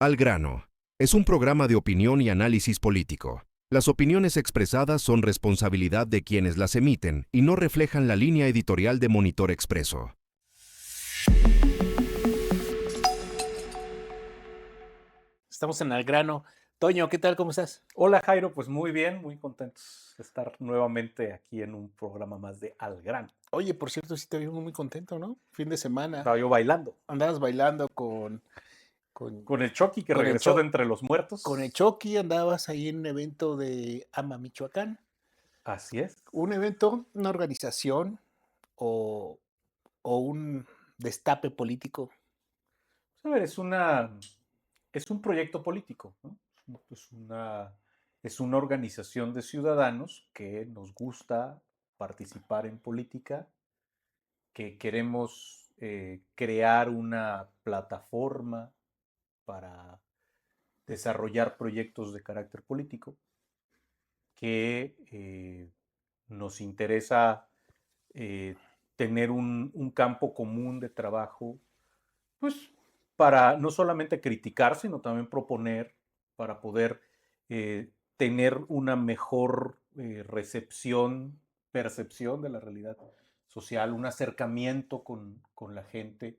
Al grano. Es un programa de opinión y análisis político. Las opiniones expresadas son responsabilidad de quienes las emiten y no reflejan la línea editorial de Monitor Expreso. Estamos en Al grano. Toño, ¿qué tal? ¿Cómo estás? Hola Jairo, pues muy bien, muy contentos de estar nuevamente aquí en un programa más de Al grano. Oye, por cierto, sí te vi muy contento, ¿no? Fin de semana. Estaba yo bailando Andabas bailando con el Chucky que Con el regresó Cho- de entre los muertos. con el Chucky, andabas ahí en un evento de AMA Michoacán. Así es. Un evento, una organización o, o un destape político. Pues, a ver, es un proyecto político, ¿no? Es una organización de ciudadanos que nos gusta participar en política, que queremos crear una plataforma para desarrollar proyectos de carácter político, que nos interesa tener un campo común de trabajo, pues para no solamente criticar, sino también proponer para poder tener una mejor percepción de la realidad social, un acercamiento con la gente,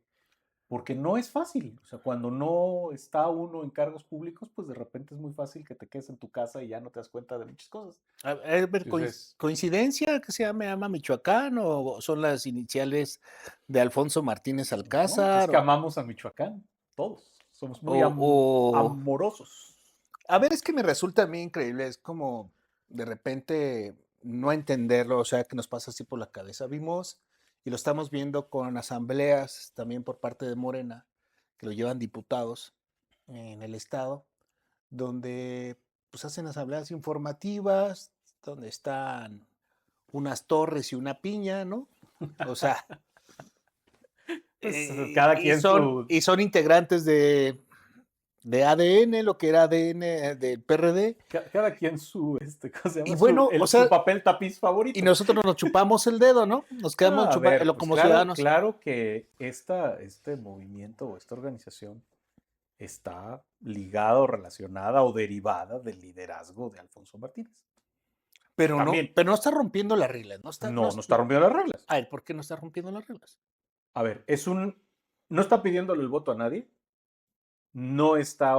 porque no es fácil. O sea, cuando no está uno en cargos públicos, pues de repente es muy fácil que te quedes en tu casa y ya no te das cuenta de muchas cosas. A ver, Entonces, ¿coincidencia que se llame AMA Michoacán o son las iniciales de Alfonso Martínez no, es Alcázar? que amamos a Michoacán, todos. Somos muy O, amorosos. A ver, es que me resulta a mí increíble, es como de repente no entenderlo, o sea, que nos pasa así por la cabeza. Vimos y lo estamos viendo con asambleas también por parte de Morena, que lo llevan diputados en el estado, donde pues hacen asambleas informativas, donde están unas torres y una piña, ¿no? O sea, Pues cada quien su... y son integrantes de ADN, lo que era ADN del PRD. Cada quien su, ¿cómo se Y llama? bueno, o Su sea, papel tapiz y favorito. nosotros nos chupamos el dedo, ¿no? Nos quedamos A ver, pues como claro, ciudadanos. claro que este movimiento o esta organización está ligada, relacionada o derivada del liderazgo de Alfonso Martínez. También, Pero no está rompiendo las reglas. no está rompiendo las reglas. A ver, ¿por qué no está rompiendo las reglas? A ver, no está pidiéndole el voto a nadie, no está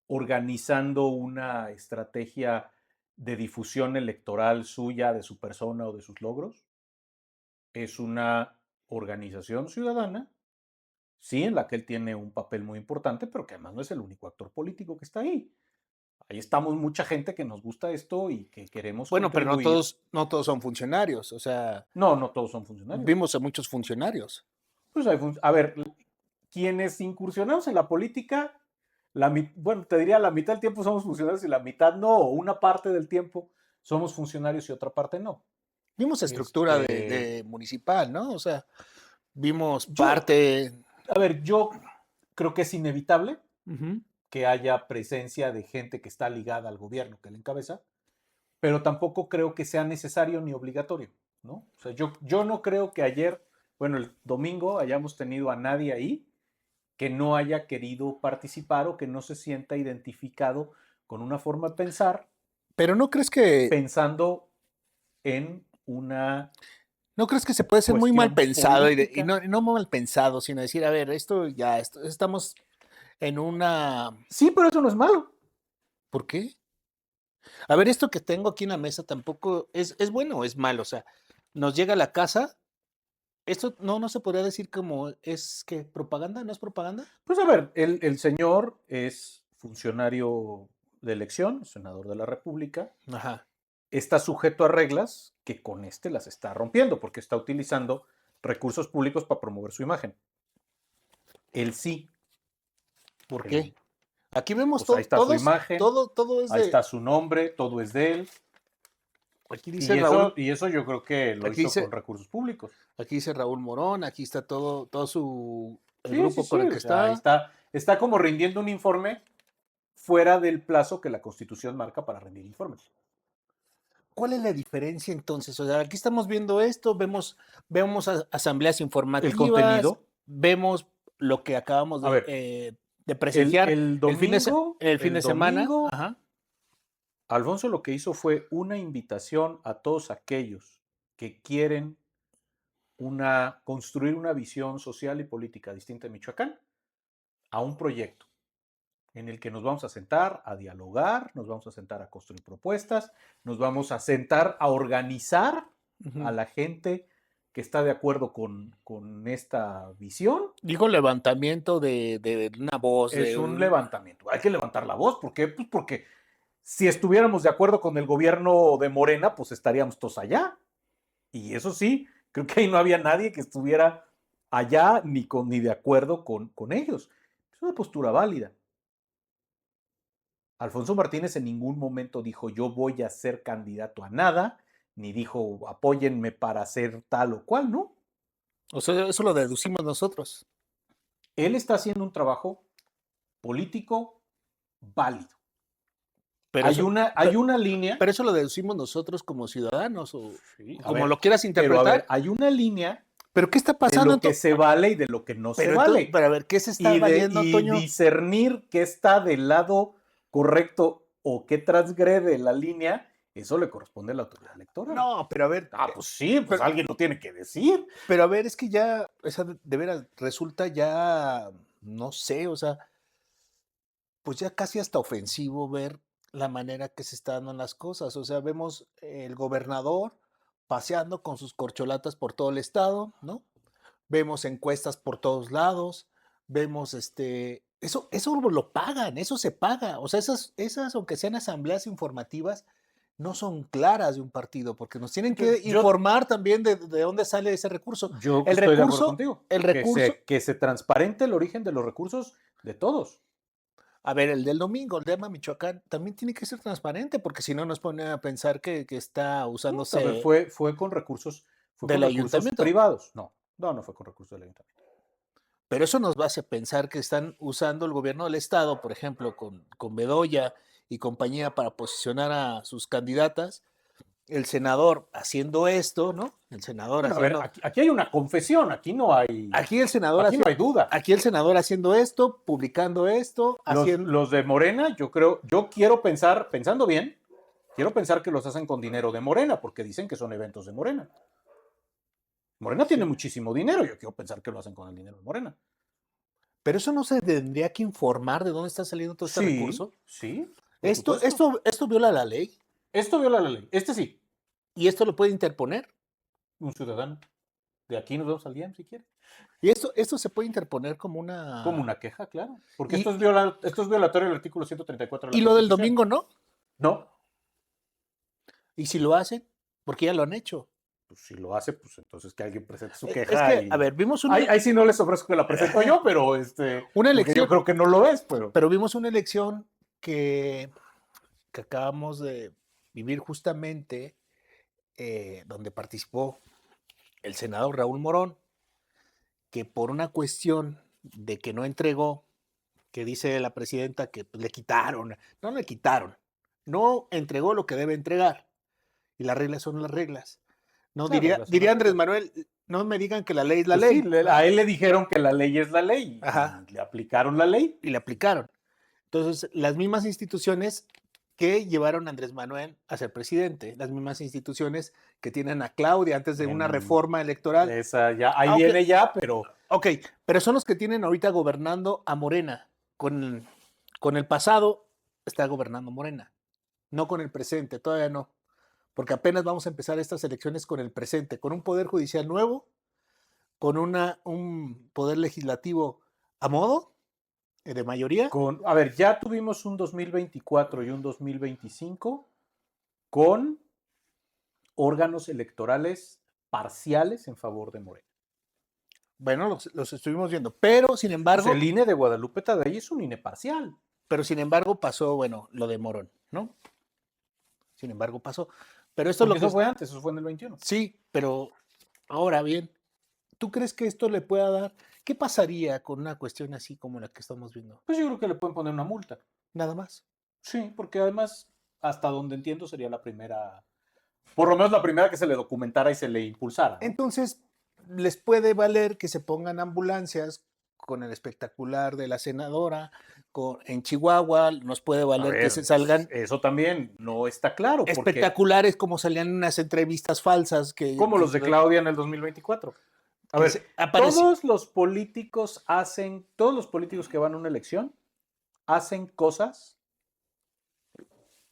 organizando una estrategia de difusión electoral suya, de su persona o de sus logros. Es una organización ciudadana, sí, en la que él tiene un papel muy importante, pero que además no es el único actor político que está ahí. Ahí estamos mucha gente que nos gusta esto y que queremos Bueno, pero contribuir. no todos son funcionarios. O sea, No, no todos son funcionarios. vimos a muchos funcionarios. Pues a ver, quienes incursionamos en la política, bueno, te diría la mitad del tiempo somos funcionarios y la mitad no, o una parte del tiempo somos funcionarios y otra parte no. Vimos estructura Este, de municipal, ¿no? O sea, vimos yo, parte. a ver, yo creo que es inevitable Ujú. que haya presencia de gente que está ligada al gobierno que le encabeza, pero tampoco creo que sea necesario ni obligatorio, ¿no? O sea, yo no creo que ayer, bueno, el domingo hayamos tenido a nadie ahí que no haya querido participar o que no se sienta identificado con una forma de pensar, Pero ¿no crees que pensando en una ¿No crees que se puede ser muy mal cuestión pensado política? y no mal pensado, sino decir, a ver, estamos en una... Sí, pero eso no es malo. ¿Por qué? A ver, esto que tengo aquí en la mesa tampoco es bueno o es malo. O sea, nos llega a la casa. Esto no se podría decir como es que propaganda, ¿no es propaganda? Pues a ver, el señor es funcionario de elección, senador de la República, Ajá. está sujeto a reglas que con este las está rompiendo porque está utilizando recursos públicos para promover su imagen. Él sí. ¿Por Él, qué? Aquí vemos pues ahí está su imagen, todo es ahí de. está su nombre, todo es de él. Aquí dice Raúl, Y eso yo creo que lo aquí hizo dice, con recursos públicos. aquí dice Raúl Morón, aquí está el Sí, sí, grupo con sí. el O que sea, ahí está. está como rindiendo un informe fuera del plazo que la Constitución marca para rendir informes. ¿Cuál es la diferencia entonces? O sea, aquí estamos viendo esto, vemos asambleas El informativas, contenido, vemos lo que acabamos a ver, de presenciar El el fin de semana. domingo, Ajá. Alfonso lo que hizo fue una invitación a todos aquellos que quieren construir una visión social y política distinta de Michoacán a un proyecto en el que nos vamos a sentar a dialogar, nos vamos a sentar a construir propuestas, nos vamos a sentar a organizar a la gente que está de acuerdo con esta visión. Dijo levantamiento de una voz. Es un levantamiento. Hay que levantar la voz. ¿Por qué? Pues porque si estuviéramos de acuerdo con el gobierno de Morena, pues estaríamos todos allá. Y eso sí, creo que ahí no había nadie que estuviera allá ni de acuerdo con ellos. Es una postura válida. Alfonso Martínez en ningún momento dijo yo voy a ser candidato a nada, ni dijo apóyenme para hacer tal o cual, ¿no? O sea, eso lo deducimos nosotros. Él está haciendo un trabajo político válido. Pero hay una línea. Pero eso lo deducimos nosotros como ciudadanos, o Sí, como lo quieras interpretar. Pero a ver, hay una línea ¿Pero qué está pasando? De lo que se vale y de lo que no se vale. Pero a ver, ¿qué se está valiendo, Toño? Y discernir qué está del lado correcto o qué transgrede la línea, eso le corresponde a la autoridad electoral. No, pero a ver. Pues sí, pues alguien lo tiene que decir. Pero a ver, es que ya, esa de veras, resulta ya, no sé, o sea, pues ya casi hasta ofensivo ver la manera que se están dando las cosas. O sea, vemos el gobernador paseando con sus corcholatas por todo el estado, ¿no? Vemos encuestas por todos lados, vemos eso lo pagan, eso se paga. O sea, esas, aunque sean asambleas informativas, no son claras de un partido, porque nos tienen que informar también de dónde sale ese recurso. Yo el estoy recurso, de acuerdo contigo. El recurso. Que se transparente el origen de los recursos de todos. A ver, el del domingo, el de Ama Michoacán, también tiene que ser transparente, porque si no nos pone a pensar que está usándose. No, fue con recursos, del ayuntamiento privados. No fue con recursos del ayuntamiento. Pero eso nos hace pensar que están usando el gobierno del estado, por ejemplo, con Bedoya y compañía para posicionar a sus candidatas. El senador haciendo esto, ¿no? El senador haciendo. A ver, aquí hay una confesión, aquí no hay. Aquí el senador no hay duda. Aquí el senador haciendo esto, publicando esto, los de Morena, yo quiero pensar, pensando bien, quiero pensar que los hacen con dinero de Morena, porque dicen que son eventos de Morena. Morena tiene muchísimo dinero, yo quiero pensar que lo hacen con el dinero de Morena. Pero eso no se tendría que informar de dónde está saliendo todo este recurso. Sí. Esto viola la ley. Esto viola la ley. Sí. ¿Y esto lo puede interponer? Un ciudadano. De aquí nos vamos al día, si quiere. Y esto se puede interponer como una. Como una queja, claro. Porque esto es violatorio del artículo 134 de la ¿Y lo del domingo no? No. ¿Y si lo hacen? Porque ya lo han hecho. Pues si lo hace, pues entonces que alguien presente su queja. Es que, a ver, vimos una. Ahí sí no les ofrezco que la presento yo, pero una elección. Yo creo que no lo es, Pero vimos una elección que acabamos de vivir justamente, donde participó el senador Raúl Morón, que por una cuestión de que no entregó, que dice la presidenta que le quitaron, no entregó lo que debe entregar. Y las reglas son las reglas. No, claro, diría Andrés Manuel, no me digan que la ley es la ley. Sí, a él le dijeron que la ley es la ley. Ajá. Y le aplicaron la ley. Y le aplicaron. Entonces, las mismas instituciones que llevaron a Andrés Manuel a ser presidente, las mismas instituciones que tienen a Claudia antes de una reforma electoral. Esa ya, ahí viene ya, pero. Ok, pero son los que tienen ahorita gobernando a Morena. Con el pasado está gobernando Morena, no con el presente, todavía no. Porque apenas vamos a empezar estas elecciones con el presente, con un poder judicial nuevo, con un poder legislativo a modo, de mayoría. A ver, ya tuvimos un 2024 y un 2025 con órganos electorales parciales en favor de Morena. Bueno, los estuvimos viendo, pero sin embargo. Pues el INE de Guadalupe Tadei es un INE parcial. Pero sin embargo pasó, bueno, lo de Morón, ¿no? Sin embargo pasó. Pero esto eso fue antes, eso fue en el 21. Sí, pero ahora bien, ¿tú crees que esto le pueda dar? ¿Qué pasaría con una cuestión así como la que estamos viendo? Pues yo creo que le pueden poner una multa. ¿Nada más? Sí, porque además, hasta donde entiendo, sería la primera, por lo menos la primera que se le documentara y se le impulsara, ¿no? Entonces, les puede valer que se pongan ambulancias con el espectacular de la senadora, en Chihuahua, nos puede A valer que ver, se salgan eso también no está claro, porque espectaculares como salían en unas entrevistas falsas como los de Claudia en el 2024. A ver, todos los políticos que van a una elección hacen cosas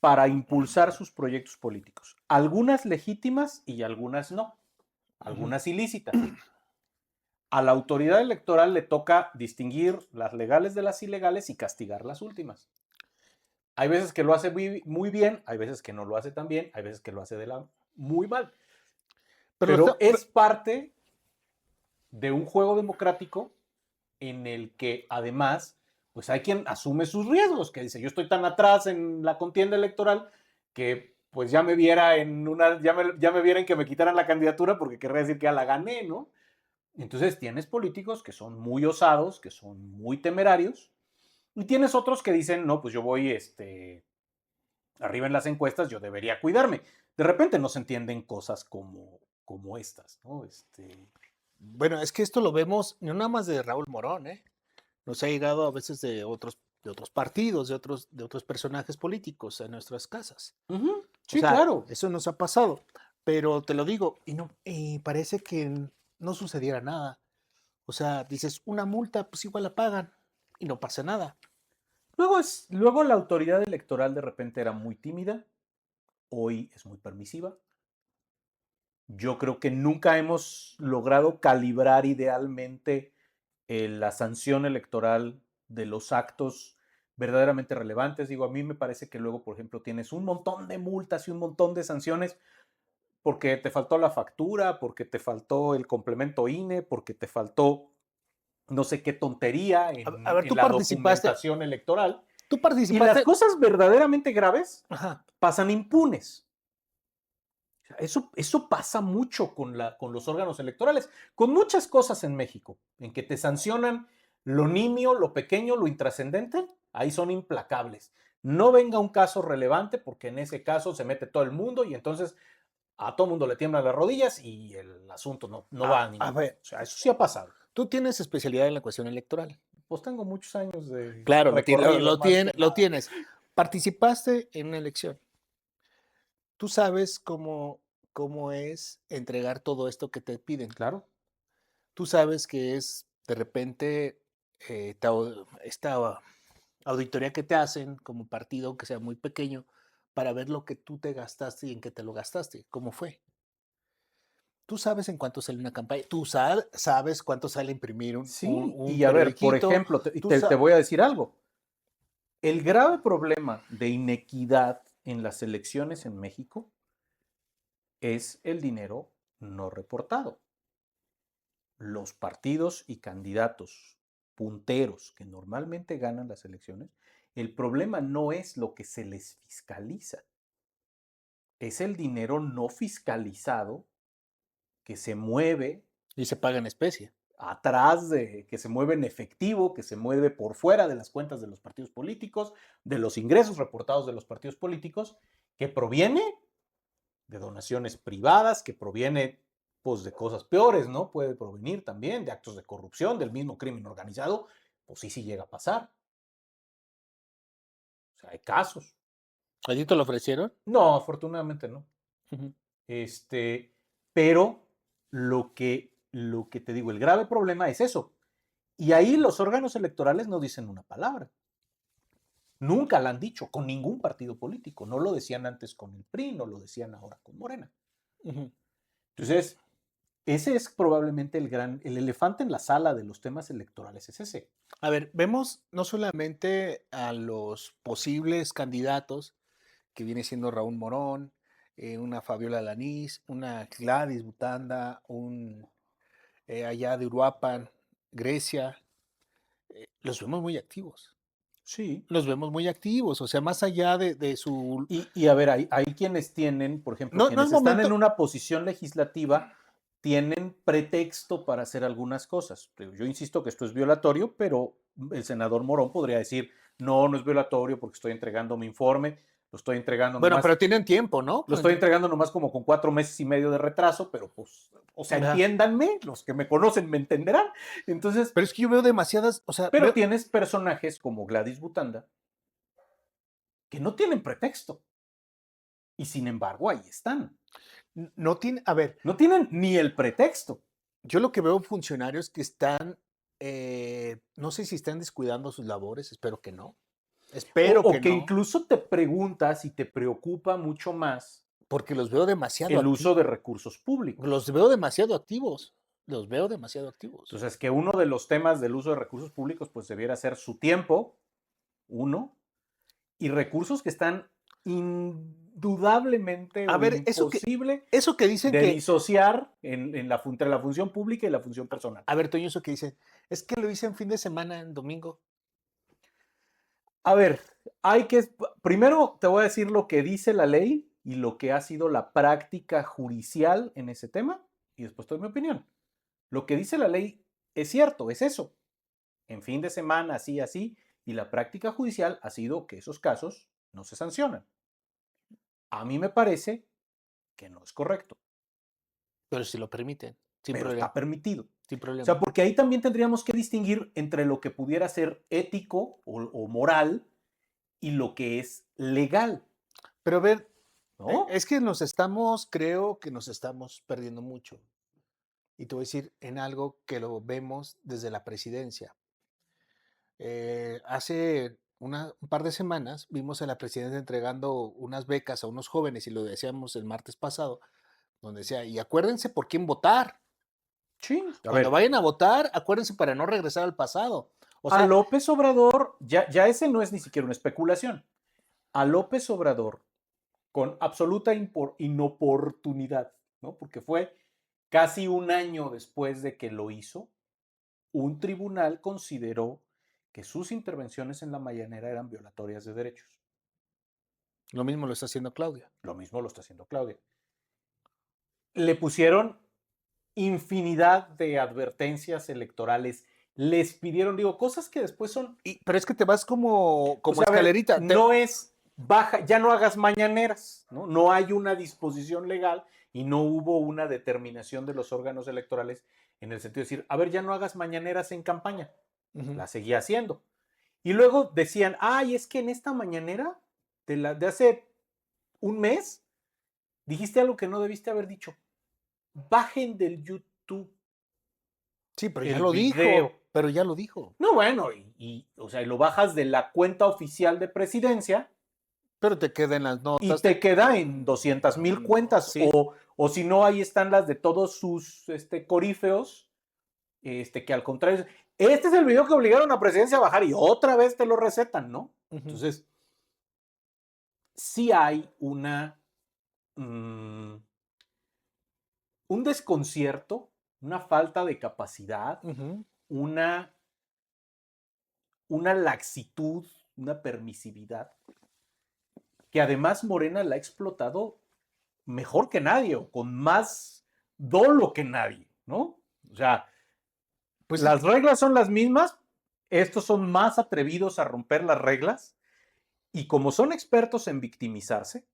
para impulsar sus proyectos políticos. Algunas legítimas y algunas no. Algunas ilícitas. A la autoridad electoral le toca distinguir las legales de las ilegales y castigar las últimas. Hay veces que lo hace muy bien, hay veces que no lo hace tan bien, hay veces que lo hace muy mal. Pero es parte de un juego democrático en el que además, pues hay quien asume sus riesgos, que dice, yo estoy tan atrás en la contienda electoral que pues ya me viera ya me viera en que me quitaran la candidatura porque querría decir que ya la gané, ¿no? Entonces tienes políticos que son muy osados, que son muy temerarios, y tienes otros que dicen, no, pues yo voy arriba en las encuestas, yo debería cuidarme. De repente no se entienden cosas como estas, ¿no? Bueno, es que esto lo vemos no nada más de Raúl Morón, ¿eh? Nos ha llegado a veces de otros partidos, de otros personajes políticos a nuestras casas. Sí, claro. Eso nos ha pasado. Pero te lo digo, y parece que no sucediera nada. O sea, dices, una multa, pues igual la pagan y no pasa nada. Luego la autoridad electoral de repente era muy tímida, hoy es muy permisiva. Yo creo que nunca hemos logrado calibrar idealmente la sanción electoral de los actos verdaderamente relevantes. Digo, a mí me parece que luego, por ejemplo, tienes un montón de multas y un montón de sanciones porque te faltó la factura, porque te faltó el complemento INE, porque te faltó no sé qué tontería en la documentación electoral. Tú participaste. Y las cosas verdaderamente graves Ajá. pasan impunes. Eso pasa mucho con los órganos electorales, con muchas cosas en México, en que te sancionan lo nimio, lo pequeño, lo intrascendente, ahí son implacables. No venga un caso relevante porque en ese caso se mete todo el mundo y entonces a todo el mundo le tiemblan las rodillas y el asunto no va a ningún. ver, o sea, eso sí ha pasado. Tú tienes especialidad en la cuestión electoral. Pues tengo muchos años de claro, recorrido. lo tienes. Participaste en una elección. Tú sabes cómo es entregar todo esto que te piden. Claro. Tú sabes que es de repente esta auditoría que te hacen como partido, que sea muy pequeño, para ver lo que tú te gastaste y en qué te lo gastaste, cómo fue. Tú sabes en cuánto sale una campaña, tú sabes cuánto sale imprimir un y a ver, por ejemplo, te voy a decir algo. El grave problema de inequidad en las elecciones en México es el dinero no reportado. Los partidos y candidatos punteros que normalmente ganan las elecciones, el problema no es lo que se les fiscaliza, es el dinero no fiscalizado que se mueve y se paga en especie. Atrás que se mueve en efectivo, que se mueve por fuera de las cuentas de los partidos políticos, de los ingresos reportados de los partidos políticos, que proviene de donaciones privadas, que proviene pues de cosas peores, ¿no? Puede provenir también de actos de corrupción, del mismo crimen organizado, pues sí llega a pasar. O sea, hay casos. ¿A ti te lo ofrecieron? No, afortunadamente no. Pero lo que te digo, el grave problema es eso. Y ahí los órganos electorales no dicen una palabra. Nunca la han dicho con ningún partido político. No lo decían antes con el PRI, no lo decían ahora con Morena. Entonces, ese es probablemente el elefante en la sala de los temas electorales, es ese. A ver, vemos no solamente a los posibles candidatos, que viene siendo Raúl Morón, una Fabiola Lanís, una Gladys Butanda, allá de Uruapan, Grecia, los vemos muy activos. Sí. Los vemos muy activos, o sea, más allá de su... Y a ver, hay quienes tienen, por ejemplo, quienes están en una posición legislativa, tienen pretexto para hacer algunas cosas. Yo insisto que esto es violatorio, pero el senador Morón podría decir, no es violatorio porque estoy entregando mi informe. Lo estoy entregando Bueno, nomás. pero tienen tiempo, ¿no? Lo estoy entregando nomás como con 4 meses y medio de retraso, pero pues, o sea, Ajá. entiéndanme, los que me conocen me entenderán. Entonces, Pero es que yo veo demasiadas, o sea, pero tienes personajes como Gladys Butanda que no tienen pretexto. Y sin embargo, ahí están. no tiene, a ver, No tienen ni el pretexto. yo lo que veo funcionarios que están, no sé si están descuidando sus labores, espero que no. Espero O que que no, incluso te preguntas y te preocupa mucho más porque los veo demasiado el uso activos. de recursos públicos. Los veo demasiado activos. Los veo demasiado activos. Entonces, que uno de los temas del uso de recursos públicos, pues debiera ser su tiempo, uno, y recursos que están indudablemente A o ver, imposible eso que dicen de que, disociar entre la función pública y la función personal. a ver, Toño, eso que dicen, es que lo hice en fin de semana, en domingo. A ver, primero te voy a decir lo que dice la ley y lo que ha sido la práctica judicial en ese tema, y después doy mi opinión. Lo que dice la ley es cierto, es eso. En fin de semana, así, así, y la práctica judicial ha sido que esos casos no se sancionan. A mí me parece que no es correcto, Pero si lo permiten, sin pero problema. está permitido. Sin O problema. sea, porque ahí también tendríamos que distinguir entre lo que pudiera ser ético o moral y lo que es legal, Pero a ver, ¿no? es que creo que nos estamos perdiendo mucho. Y te voy a decir en algo que lo vemos desde la presidencia. Hace un par de semanas vimos a la presidencia entregando unas becas a unos jóvenes, y lo decíamos el martes pasado, donde decía, y acuérdense por quién votar. Sí, a Cuando ver, vayan a votar, acuérdense para no regresar al pasado. O a sea, López Obrador, ya ese no es ni siquiera una especulación. A López Obrador, con absoluta inoportunidad, ¿no? Porque fue casi un año después de que lo hizo, un tribunal consideró que sus intervenciones en la mañanera eran violatorias de derechos. lo mismo lo está haciendo Claudia. Lo mismo lo está haciendo Claudia. Le pusieron infinidad de advertencias electorales, les pidieron, digo, cosas que después son, Pero es que te vas como o sea, a ver, escalerita. no es baja, ya no hagas mañaneras, ¿no? No hay una disposición legal y no hubo una determinación de los órganos electorales en el sentido de decir, a ver, ya no hagas mañaneras en campaña, la seguía haciendo. Y luego decían, ay, es que en esta mañanera de hace un mes dijiste algo que no debiste haber dicho. Bajen del YouTube Sí, pero ya el lo video. dijo. Pero ya lo dijo. No, bueno, o sea, lo bajas de la cuenta oficial de presidencia Pero te quedan las y notas. te queda en 200,000 cuentas. Sí. O si no, ahí están las de todos sus corífeos, que al contrario, este es el video que obligaron a presidencia a bajar y otra vez te lo recetan, ¿no? Entonces, sí hay un desconcierto, una falta de capacidad, una laxitud, una permisividad, que además Morena la ha explotado mejor que nadie o con más dolo que nadie, ¿no? O sea, Pues las reglas son las mismas, estos son más atrevidos a romper las reglas y como son expertos en victimizarse,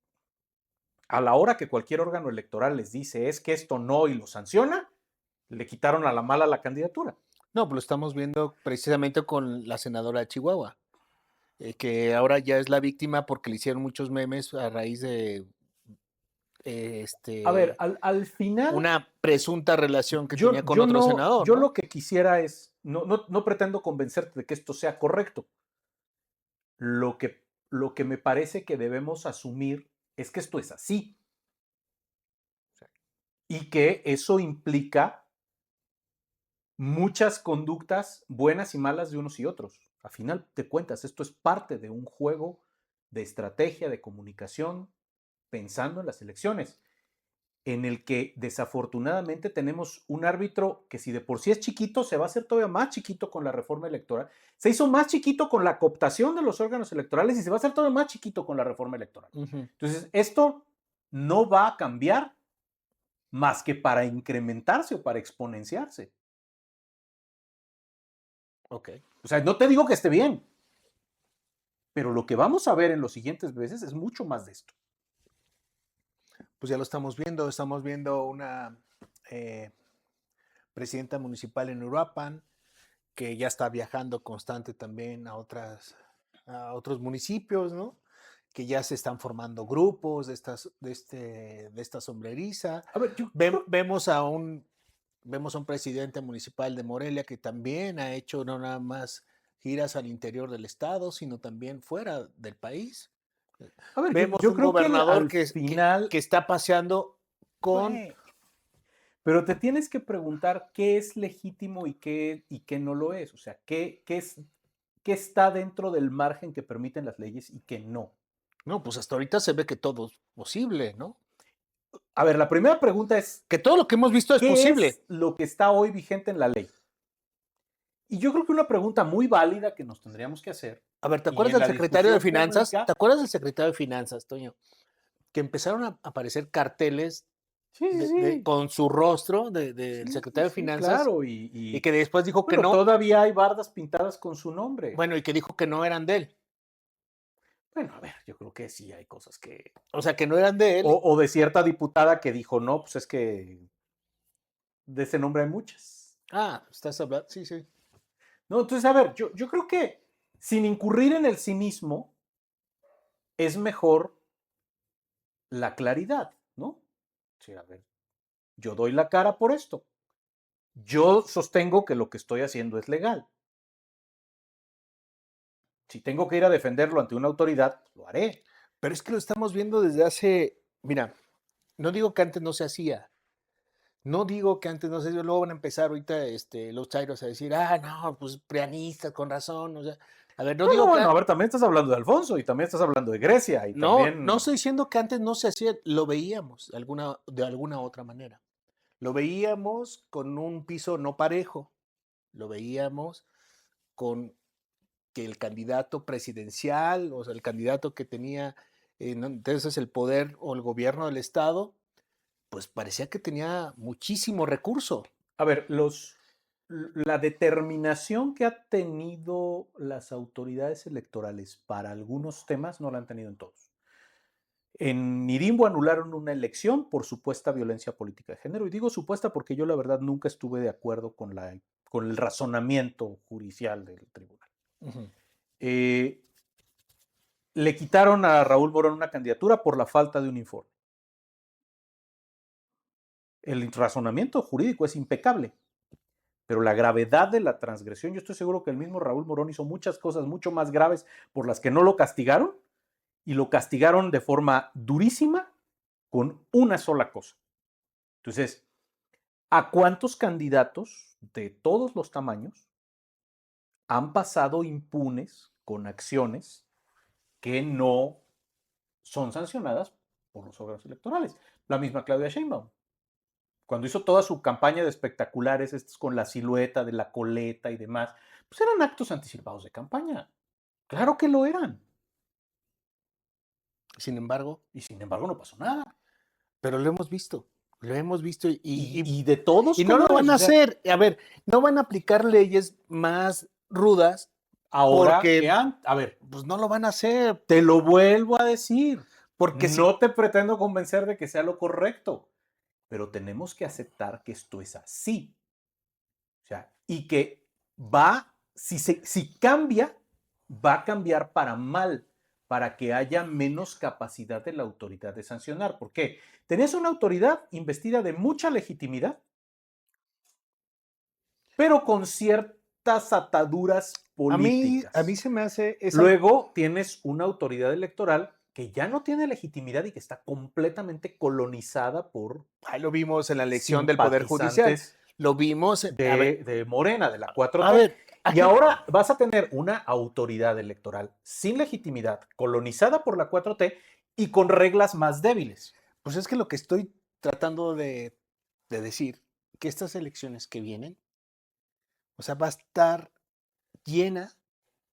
a la hora que cualquier órgano electoral les dice es que esto no y lo sanciona, le quitaron a la mala la candidatura. no, pues lo estamos viendo precisamente con la senadora de Chihuahua, que ahora ya es la víctima porque le hicieron muchos memes a raíz de A ver, al final, una presunta relación que tenía con otro no, senador, yo ¿no? lo que quisiera es, no pretendo convencerte de que esto sea correcto. Lo que me parece que debemos asumir es que esto es así. Y que eso implica muchas conductas buenas y malas de unos y otros. A final de cuentas, esto es parte de un juego de estrategia, de comunicación, pensando en las elecciones, en el que desafortunadamente tenemos un árbitro que si de por sí es chiquito, se va a hacer todavía más chiquito con la reforma electoral. Se hizo más chiquito con la cooptación de los órganos electorales y se va a hacer todavía más chiquito con la reforma electoral. Entonces, esto no va a cambiar más que para incrementarse o para exponenciarse. Ok. O sea, no te digo que esté bien. Pero lo que vamos a ver en los siguientes meses es mucho más de esto. Pues ya lo estamos viendo una eh, presidenta municipal en Uruapan, que ya está viajando constante también a otros municipios, ¿no? Que ya se están formando grupos de esta sombreriza. A ver, Vemos a un presidente municipal de Morelia que también ha hecho no nada más giras al interior del estado, sino también fuera del país. Vemos yo un creo que gobernador al final, que está paseando con... bueno, pero te tienes que preguntar qué es legítimo y qué no lo es. O sea, qué está dentro del margen que permiten las leyes y qué no. No, pues hasta ahorita se ve que todo es posible, ¿no? A ver, la primera pregunta es, Que todo lo que hemos visto es ¿qué posible. es lo que está hoy vigente en la ley? Y yo creo que una pregunta muy válida que nos tendríamos que hacer. A ver, ¿te y acuerdas en del la secretario de discusión Finanzas? pública- ¿Te acuerdas del secretario de Finanzas, Toño? Que empezaron a aparecer carteles Sí, sí, sí. con su rostro del Sí, secretario de sí, Finanzas claro. y que después dijo que bueno, no. todavía hay bardas pintadas con su nombre. Bueno, y que dijo que no eran de él. Bueno, a ver, yo creo que sí hay cosas que... O sea, que no eran de él. O de cierta diputada que dijo, no, pues es que de ese nombre hay muchas. Ah, estás hablando. Sí, sí. No, entonces, a ver, yo creo que sin incurrir en el cinismo, es mejor la claridad, ¿no? Sí, a ver, yo doy la cara por esto. Yo sostengo que lo que estoy haciendo es legal. Si tengo que ir a defenderlo ante una autoridad, pues lo haré. Pero es que lo estamos viendo desde hace. Mira, no digo que antes no se hacía. No digo que antes no se hacía. Luego van a empezar ahorita los chairos a decir, no, pues prianistas, con razón. O sea, a ver, no digo que. Bueno, a ver, también estás hablando de Alfonso y también estás hablando de Grecia y No, también... no estoy diciendo que antes no se hacía, lo veíamos de alguna otra manera. Lo veíamos con un piso no parejo, lo veíamos con que el candidato presidencial, o sea, el candidato que tenía entonces el poder o el gobierno del estado, pues parecía que tenía muchísimo recurso. A ver, la determinación que ha tenido las autoridades electorales para algunos temas no la han tenido en todos. En Nirimbo anularon una elección por supuesta violencia política de género. Y digo supuesta porque yo la verdad nunca estuve de acuerdo con el razonamiento judicial del tribunal. Uh-huh. Le quitaron a Raúl Morón una candidatura por la falta de un informe. El razonamiento jurídico es impecable, pero la gravedad de la transgresión, yo estoy seguro que el mismo Raúl Morón hizo muchas cosas mucho más graves por las que no lo castigaron, y lo castigaron de forma durísima con una sola cosa. Entonces, ¿a cuántos candidatos de todos los tamaños han pasado impunes con acciones que no son sancionadas por los órganos electorales? La misma Claudia Sheinbaum. Cuando hizo toda su campaña de espectaculares, estos con la silueta de la coleta y demás, pues eran actos anticipados de campaña. Claro que lo eran. Sin embargo. Y sin embargo no pasó nada. Pero lo hemos visto. Lo hemos visto y de todos. Y no lo van a hacer. A ver, no van a aplicar leyes más rudas. Ahora porque, a ver, pues no lo van a hacer. Te lo vuelvo a decir. Porque no te pretendo convencer de que sea lo correcto, pero tenemos que aceptar que esto es así. O sea, y que si cambia, va a cambiar para mal, para que haya menos capacidad de la autoridad de sancionar. ¿Por qué? Tenés una autoridad investida de mucha legitimidad, pero con ciertas ataduras políticas. A mí se me hace... Luego tienes una autoridad electoral que ya no tiene legitimidad y que está completamente colonizada por... Ahí lo vimos en la elección del Poder Judicial. Lo vimos de Morena, de la 4T. A ver, y ahora vas a tener una autoridad electoral sin legitimidad, colonizada por la 4T y con reglas más débiles. Pues es que lo que estoy tratando de decir, que estas elecciones que vienen, o sea, va a estar llena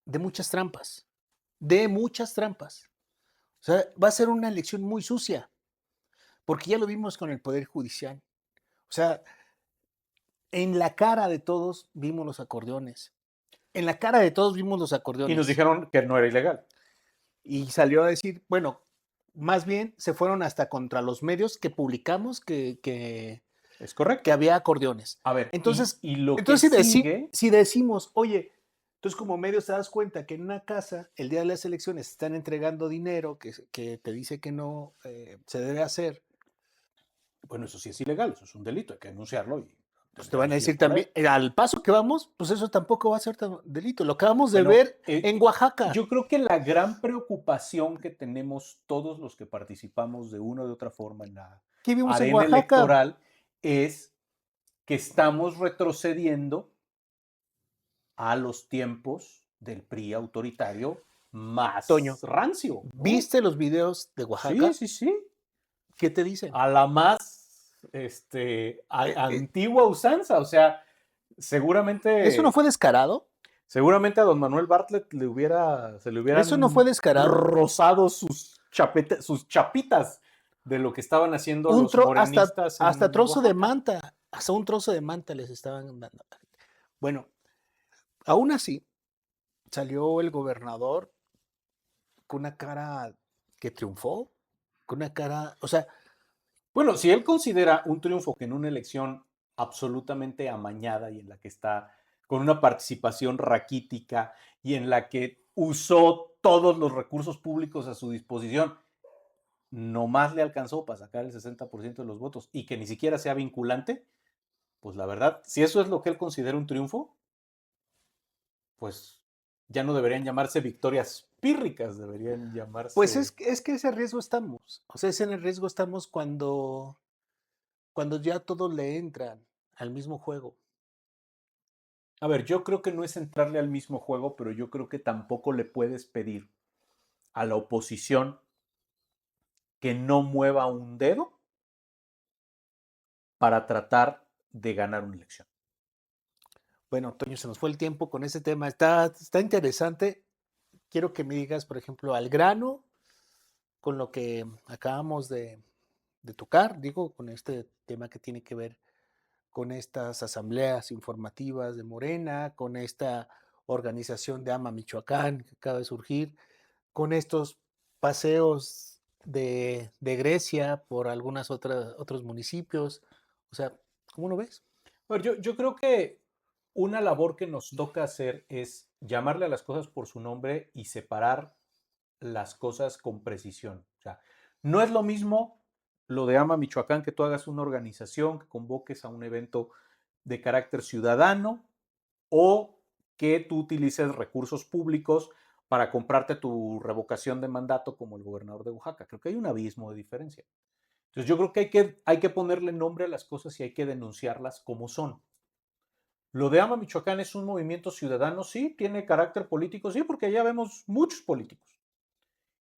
de muchas trampas. De muchas trampas. O sea, va a ser una elección muy sucia. Porque ya lo vimos con el Poder Judicial. O sea, en la cara de todos vimos los acordeones. En la cara de todos vimos los acordeones. Y nos dijeron que no era ilegal. y salió a decir, bueno, más bien se fueron hasta contra los medios que publicamos que Es correcto. había acordeones. A ver, Entonces, y lo que entonces sigue, si decimos, oye, entonces como medios te das cuenta que en una casa el día de las elecciones están entregando dinero que te dice que no se debe hacer, bueno, eso sí es ilegal, eso es un delito, hay que denunciarlo y pues te van a tendremos decir vías para también, ello. al paso que vamos, pues eso tampoco va a ser delito. Lo acabamos de Bueno, ver en Oaxaca. yo creo que la gran preocupación que tenemos todos los que participamos de una u otra forma en la ¿Qué vimos en arena Oaxaca? electoral es que estamos retrocediendo a los tiempos del PRI autoritario Toño, más rancio, ¿no? ¿viste los videos de Sí, Oaxaca? sí, sí. ¿Qué te dicen? A la más Eh, antigua usanza. O sea, ¿Eso no seguramente, fue descarado? seguramente a don Manuel Bartlett se le ¿Eso no fue hubieran descarado? rozado sus chapitas de lo que estaban haciendo los morenistas Hasta en trozo de Oaxaca. manta, hasta un trozo de manta les estaban dando. Bueno, aún así, salió el gobernador con una cara que triunfó, con una cara, o sea, Bueno, si él considera un triunfo que en una elección absolutamente amañada y en la que está con una participación raquítica y en la que usó todos los recursos públicos a su disposición, nomás le alcanzó para sacar el 60% de los votos y que ni siquiera sea vinculante, pues la verdad, si eso es lo que él considera un triunfo, pues ya no deberían llamarse victorias pírricas, deberían pues llamarse... es que ese riesgo estamos. O sea, ese en el riesgo estamos cuando ya todos le entran al mismo juego. A ver, yo creo que no es entrarle al mismo juego, pero yo creo que tampoco le puedes pedir a la oposición que no mueva un dedo para tratar de ganar una elección. Bueno, Toño, se nos fue el tiempo con ese tema. Está interesante. Quiero que me digas, por ejemplo, al grano, con lo que acabamos de tocar, digo, con este tema que tiene que ver con estas asambleas informativas de Morena, con esta organización de AMA Michoacán que acaba de surgir, con estos paseos de Grecia por algunas otros municipios. O sea, ¿cómo lo ves? A ver, yo creo que una labor que nos toca hacer es llamarle a las cosas por su nombre y separar las cosas con precisión. O sea, no es lo mismo lo de AMA Michoacán, que tú hagas una organización, que convoques a un evento de carácter ciudadano o que tú utilices recursos públicos para comprarte tu revocación de mandato como el gobernador de Oaxaca. Creo que hay un abismo de diferencia. Entonces yo creo que hay que ponerle nombre a las cosas y hay que denunciarlas como son. Lo de AMA Michoacán es un movimiento ciudadano, sí, tiene carácter político, sí, porque allá vemos muchos políticos.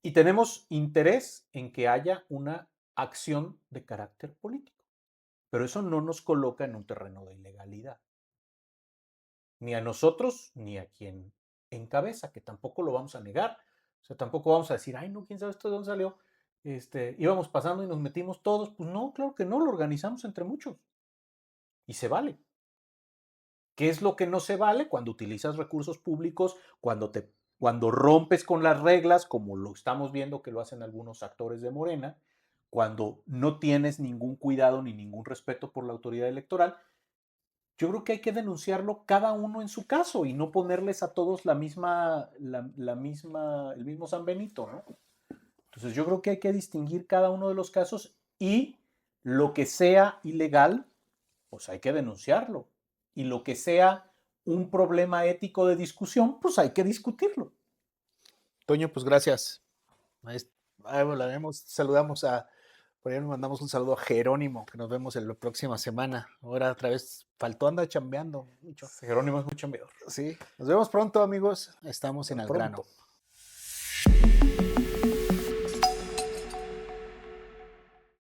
Y tenemos interés en que haya una acción de carácter político. Pero eso no nos coloca en un terreno de ilegalidad. Ni a nosotros, ni a quien encabeza, que tampoco lo vamos a negar. O sea, tampoco vamos a decir, ay, no, quién sabe esto de dónde salió. Íbamos pasando y nos metimos todos. Pues no, claro que no, lo organizamos entre muchos. Y se vale. ¿Qué es lo que no se vale? Cuando utilizas recursos públicos, cuando rompes con las reglas, como lo estamos viendo que lo hacen algunos actores de Morena, cuando no tienes ningún cuidado ni ningún respeto por la autoridad electoral. Yo creo que hay que denunciarlo cada uno en su caso y no ponerles a todos el mismo San Benito, ¿no? Entonces yo creo que hay que distinguir cada uno de los casos y lo que sea ilegal, pues hay que denunciarlo. Y lo que sea un problema ético de discusión, pues hay que discutirlo. Toño, pues gracias. Saludamos por ahí nos mandamos un saludo a Jerónimo, que nos vemos en la próxima semana. Ahora otra vez faltó, anda chambeando mucho. Jerónimo es muy chambeador. Sí, nos vemos pronto, amigos. Estamos en Hasta Al pronto. Grano.